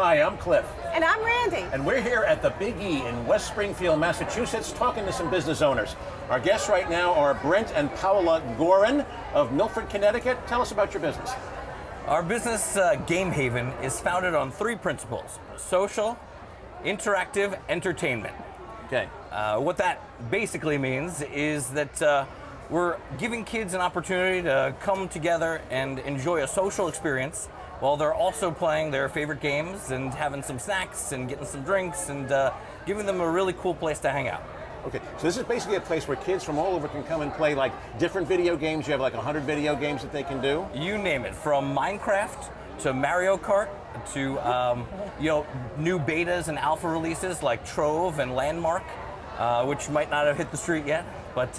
Hi, I'm Cliff. And I'm Randy. And we're here at the Big E in West Springfield, Massachusetts, talking to some business owners. Our guests right now are Brent and Paula Gorin of Milford, Connecticut. Tell us about your business. Our business, Game Haven, is founded on three principles: social, interactive, entertainment. Okay. What that basically means is that we're giving kids an opportunity to come together and enjoy a social experience while they're also playing their favorite games and having some snacks and getting some drinks and giving them a really cool place to hang out. Okay, so this is basically a place where kids from all over can come and play like different video games. You have like 100 video games that they can do? You name it, from Minecraft to Mario Kart to new betas and alpha releases like Trove and Landmark, which might not have hit the street yet. But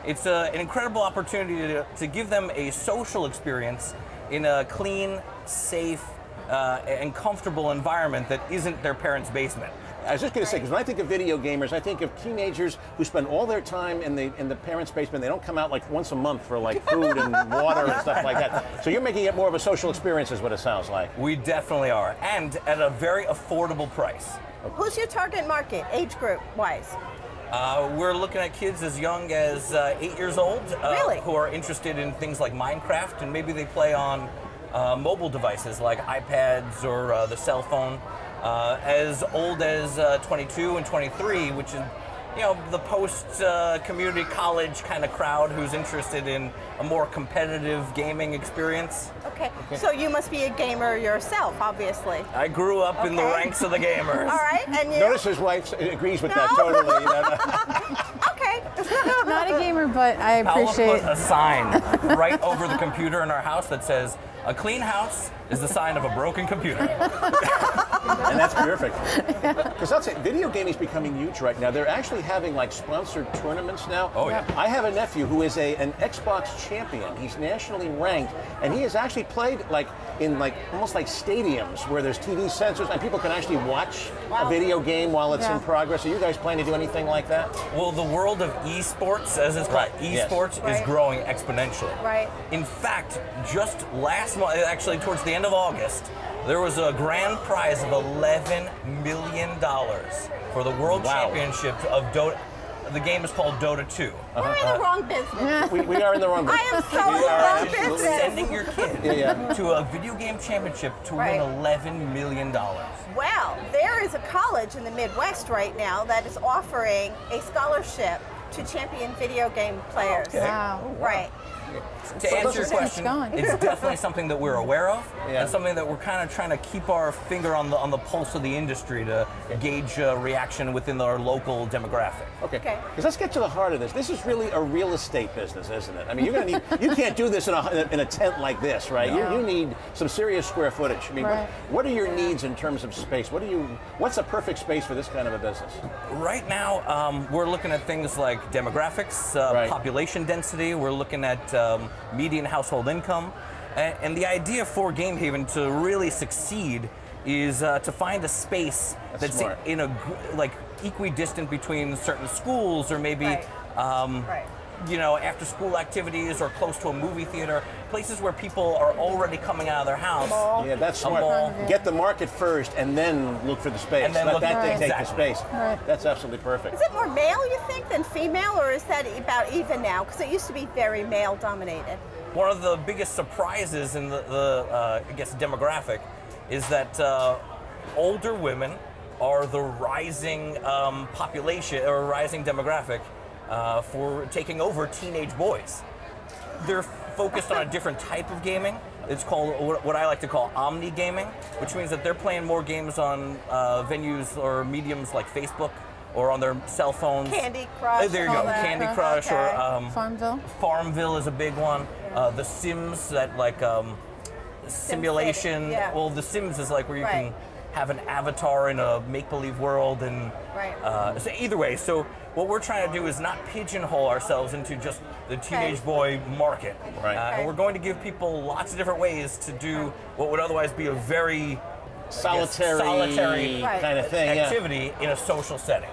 it's an incredible opportunity to give them a social experience in a clean, safe, and comfortable environment that isn't their parents' basement. I was just going to say, because when I think of video gamers, I think of teenagers who spend all their time in the parents' basement. They don't come out like once a month for like food and water and stuff like that. So you're making it more of a social experience is what it sounds like. We definitely are, and at a very affordable price. Who's your target market, age group wise? We're looking at kids as young as 8 years old Really? who are interested in things like Minecraft, and maybe they play on mobile devices like iPads or the cell phone. As old as 22 and 23, which is, the post-community college kind of crowd who's interested in a more competitive gaming experience. Okay, so you must be a gamer yourself, obviously. I grew up in the ranks of the gamers. All right, and you? Notice his wife agrees with that totally. Okay. Not a gamer, but I appreciate. Paula put a sign right over the computer in our house that says, "A clean house is the sign of a broken computer." And that's perfect. Because I'll say, video gaming is becoming huge right now. They're actually having like sponsored tournaments now. Oh yeah. I have a nephew who is an Xbox champion. He's nationally ranked, and he has actually played like in almost like stadiums where there's TV sensors and people can actually watch a video game while it's in progress. Are you guys planning to do anything like that? Well, the world of esports, as it's called, esports is growing exponentially. Right. In fact, just last month, actually towards the end of August, there was a grand prize of $11 million for the World Championship of Dota. The game is called Dota 2. We're in the wrong business. We are in the wrong business. I am so in the wrong business. Sending your kid to a video game championship to win $11 million. Well, there is a college in the Midwest right now that is offering a scholarship to champion video game players. Okay. Wow. Right. To answer your question, it's definitely something that we're aware of, and something that we're kind of trying to keep our finger on the pulse of the industry to gauge reaction within our local demographic. Okay. Because let's get to the heart of this. This is really a real estate business, isn't it? I mean, you're going to need. You can't do this in a tent like this, right? No. You need some serious square footage. I mean, what are your needs in terms of space? What's a perfect space for this kind of a business? Right now, we're looking at things like demographics, population density. We're looking at median household income, and the idea for Game Haven to really succeed is to find a space that's in a equidistant between certain schools, or maybe after school activities, or close to a movie theater, places where people are already coming out of their house. Yeah, that's smart. Get the market first and then look for the space. And then let that dictate the space. Right. That's absolutely perfect. Is it more male, you think, than female, or is that about even now? Because it used to be very male dominated. One of the biggest surprises in the demographic is that older women are the rising population or rising demographic for taking over teenage boys. They're focused on a different type of gaming. It's called what I like to call omni gaming, which means that they're playing more games on venues or mediums like Facebook or on their cell phones. Candy Crush. There you go, Candy Crush, or Farmville. Farmville is a big one. The Sims, that simulation. Well, The Sims is like where you can have an avatar in a make-believe world, and so either way. So what we're trying to do is not pigeonhole ourselves into just the teenage boy market. And we're going to give people lots of different ways to do what would otherwise be a very solitary kind of thing, activity in a social setting.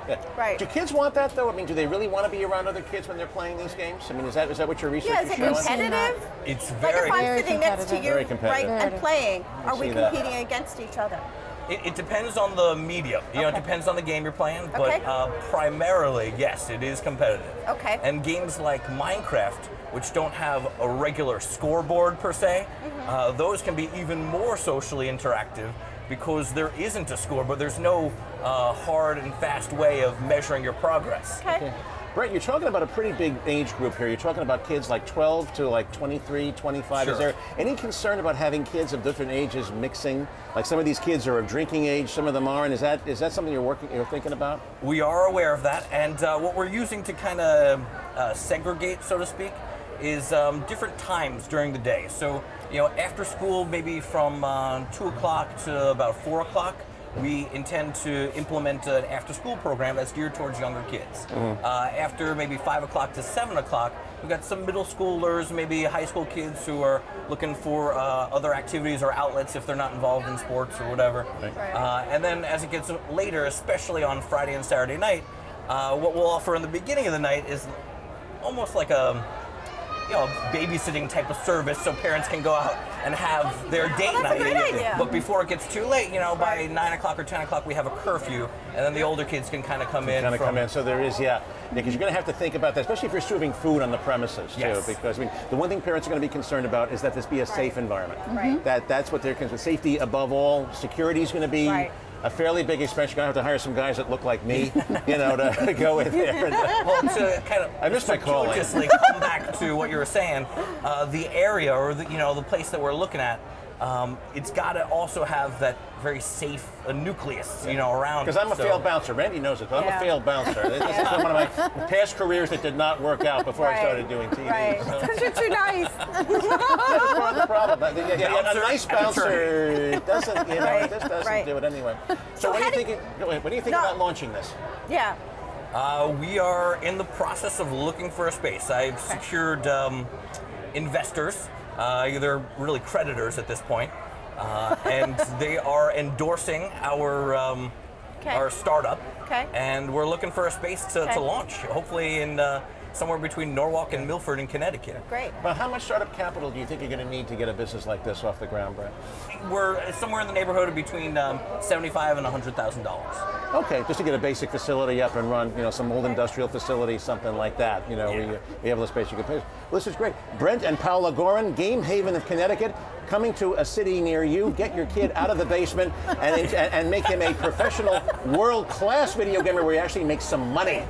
Do kids want that though? I mean, do they really want to be around other kids when they're playing these games? I mean, is that what your research is showing? Yeah, is it competitive? It's Like very, if I'm sitting next to you, very competitive. and playing, are we competing against each other? It depends on the medium. You know, it depends on the game you're playing, but Okay. primarily, yes, it is competitive. Okay. And games like Minecraft, which don't have a regular scoreboard per se, those can be even more socially interactive because there isn't a score, but there's no hard and fast way of measuring your progress. Okay. Brett, you're talking about a pretty big age group here. You're talking about kids like 12 to like 23, 25. Sure. Is there any concern about having kids of different ages mixing? Like some of these kids are of drinking age, some of them aren't. Is that something you're thinking about? We are aware of that, and what we're using to kind of segregate, so to speak, is different times during the day. So, you know, after school, maybe from 2 o'clock to about 4 o'clock, we intend to implement an after-school program that's geared towards younger kids. After maybe 5 o'clock to 7 o'clock, we've got some middle schoolers, maybe high school kids who are looking for other activities or outlets if they're not involved in sports or whatever. Right. And then as it gets later, especially on Friday and Saturday night, what we'll offer in the beginning of the night is almost like a babysitting type of service, so parents can go out and have their date that's night. a great idea. But before it gets too late, you know, by 9 o'clock or 10 o'clock, we have a curfew, and then the older kids can kind of come in. So there is, because you're going to have to think about that, especially if you're serving food on the premises too. Yes. Because I mean, the one thing parents are going to be concerned about is that this be a safe environment. Right. That's what they're concerned with. Safety above all. Security is going to be a fairly big expense. You're going to have to hire some guys that look like me, you know, to go in there. Well, to kind of I missed my calling. Just like come back to what you were saying, the area or the place that we're looking at, it's got to also have that very safe nucleus, around. Because I'm a failed bouncer. Randy knows it. But I'm a failed bouncer. This is one of my past careers that did not work out before I started doing TV. Right. So. Because you're too nice. That's part of the problem. A nice bouncer doesn't, it just doesn't do it anyway. So what are you thinking? What do you think about launching this? Yeah. We are in the process of looking for a space. I've secured investors. They're really creditors at this point, and they are endorsing our startup. Okay. And we're looking for a space to launch, hopefully in somewhere between Norwalk and Milford in Connecticut. Great. But how much startup capital do you think you're going to need to get a business like this off the ground, Brett? We're somewhere in the neighborhood of between $75,000 and $100,000. Okay, just to get a basic facility up and run, some old industrial facility, something like that. We have the space you can pay. Well, this is great. Brent and Paula Gorin, Game Haven of Connecticut, coming to a city near you. Get your kid out of the basement and make him a professional, world-class video gamer where he actually makes some money.